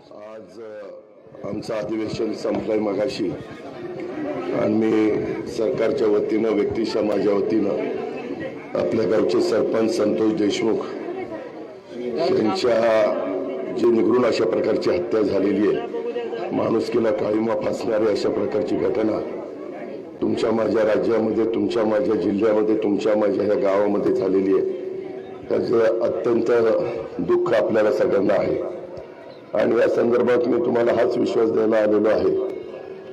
आज आमचं अधिवेशन संपलंय मगाशी आणि मी सरकारच्या वतीनं व्यक्तिशः माझ्या वतीनं आपल्या गावचे सरपंच संतोष देशमुख यांच्या जी निगरून अशा प्रकारची हत्या झालेली आहे, माणुसकीला काळीमा फासणारी अशा प्रकारची घटना तुमच्या माझ्या राज्यामध्ये, तुमच्या माझ्या जिल्ह्यामध्ये, तुमच्या माझ्या ह्या गावामध्ये झालेली आहे, त्याचं अत्यंत दुःख आपल्याला सगळ्यांना आहे। आणि या संदर्भात मी तुम्हाला हाच विश्वास द्यायला आलेलो आहे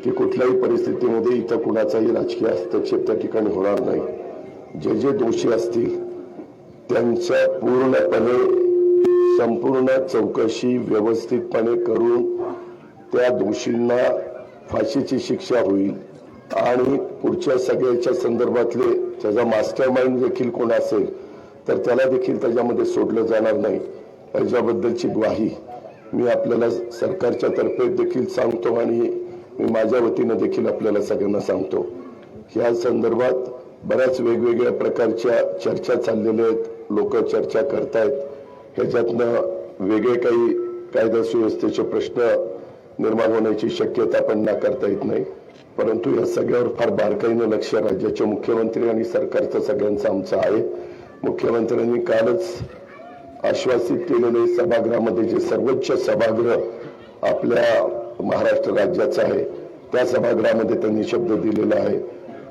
की कुठल्याही परिस्थितीमध्ये इथं कुणाचाही राजकीय हस्तक्षेप त्या ठिकाणी होणार नाही। जे जे दोषी असतील त्यांच्या पूर्णपणे संपूर्ण चौकशी व्यवस्थितपणे करून त्या दोषींना फाशीची शिक्षा होईल आणि पुढच्या सगळ्याच्या संदर्भातले त्याचा मास्टर माइंड देखील कोण असेल तर त्याला देखील त्याच्यामध्ये सोडलं जाणार नाही याच्याबद्दलची ग्वाही मी आपल्याला सरकारच्या तर्फे देखील सांगतो आणि मी माझ्या वतीनं देखील आपल्याला सगळ्यांना सांगतो। या संदर्भात बऱ्याच वेगवेगळ्या प्रकारच्या चर्चा चाललेल्या आहेत, लोक चर्चा करतायत, ह्याच्यातनं वेगळे काही कायदा सुव्यवस्थेचे प्रश्न निर्माण होण्याची शक्यता पण नाकारता येत नाही। परंतु या सगळ्यावर फार बारकाईनं लक्ष राज्याचे मुख्यमंत्री आणि सरकारचं सगळ्यांचं आमचं आहे। मुख्यमंत्र्यांनी कालच आश्वासित केलेले सभागृहामध्ये जे सर्वोच्च सभागृह आपल्या महाराष्ट्र राज्याचं आहे त्या सभागृहामध्ये त्यांनी शब्द दिलेला आहे,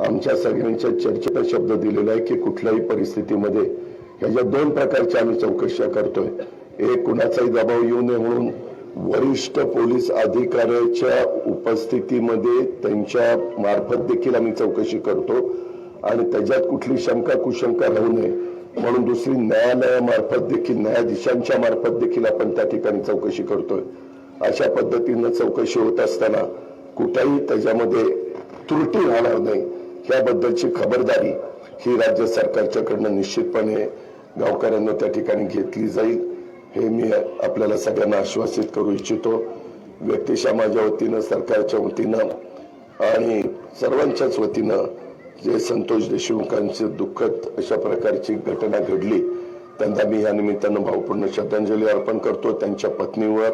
आमच्या सगळ्यांच्या चर्चेचा शब्द दिलेला आहे की कुठल्याही परिस्थितीमध्ये ह्याच्या दोन प्रकारच्या आम्ही चौकशा करतोय। एक, कुणाचाही दबाव येऊ नये म्हणून वरिष्ठ पोलीस अधिकाऱ्याच्या उपस्थितीमध्ये त्यांच्या मार्फत देखील आम्ही चौकशी करतो आणि त्याच्यात कुठली शंका कुशंका राहू नये म्हणून दुसरी न्यायालयामार्फत देखील न्यायाधीशांच्या मार्फत देखील आपण त्या ठिकाणी चौकशी करतोय। अशा पद्धतीनं चौकशी होत असताना कुठेही त्याच्यामध्ये त्रुटी राहणार नाही याबद्दलची खबरदारी ही राज्य सरकारच्याकडनं निश्चितपणे गावकऱ्यांना त्या ठिकाणी घेतली जाईल हे मी आपल्याला सगळ्यांना आश्वासित करू इच्छितो। व्यक्तिशः माझ्या वतीनं, सरकारच्या वतीनं आणि सर्वांच्याच वतीनं जे संतोष देशमुखांचे दुःखद अशा प्रकारची घटना घडली त्यांना मी या निमित्तानं भावपूर्ण श्रद्धांजली अर्पण करतो। त्यांच्या पत्नीवर,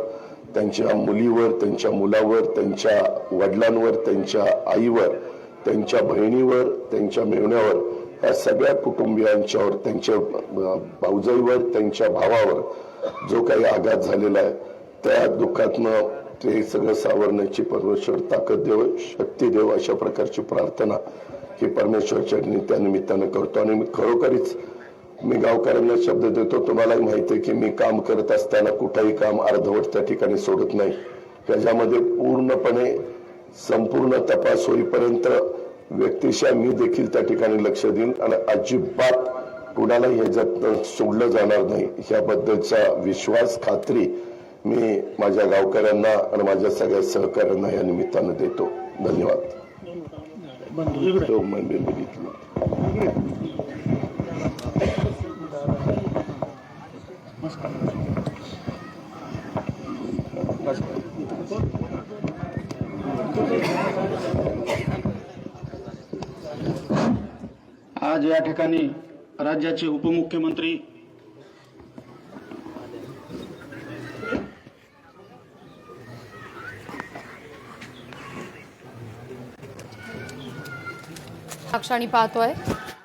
त्यांच्या मुलीवर, त्यांच्या मुलावर, त्यांच्या वडिलांवर, त्यांच्या आईवर, त्यांच्या बहिणीवर, त्यांच्या मेवण्यावर, या सगळ्या कुटुंबियांच्यावर, त्यांच्या भाऊजाईवर, त्यांच्या भावावर जो काही आघात झालेला आहे त्या दुःखातनं ते सगळं सावरण्याची परमेश्वर ताकद देव, शक्ती देव अशा प्रकारची प्रार्थना ही परमेश्वरच्या त्या निमित्तानं करतो। आणि मी खरोखरीच मी गावकऱ्यांना शब्द देतो, तुम्हालाही माहिती आहे की मी काम करत असताना कुठेही काम अर्धवट त्या ठिकाणी सोडत नाही, त्याच्यामध्ये पूर्णपणे संपूर्ण तपास होईपर्यंत व्यक्तिशः मी देखील त्या ठिकाणी लक्ष देईन आणि अजिबात कुणालाही ह्याच्यात सोडलं जाणार नाही याबद्दलचा विश्वास, खात्री मी माझ्या गावकऱ्यांना आणि माझ्या सगळ्या सहकाऱ्यांना या निमित्तानं देतो। धन्यवाद। आज या ठिकाणी राज्याचे उपमुख्यमंत्री क्षणी पाहतोय,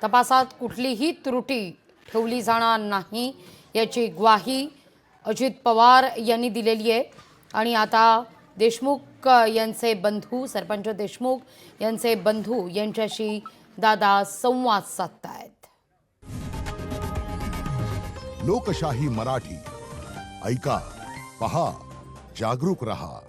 तपासात कुठलीही त्रुटी ठेवली जाणार नाही याची ग्वाही अजित पवार यांनी दिलेली आहे। आणि आता देशमुख यांचे बंधू, सरपंच देशमुख यांचे बंधू यांच्याशी दादा संवाद साधतायत। लोकशाही मराठी ऐका, पहा, जागरूक रहा।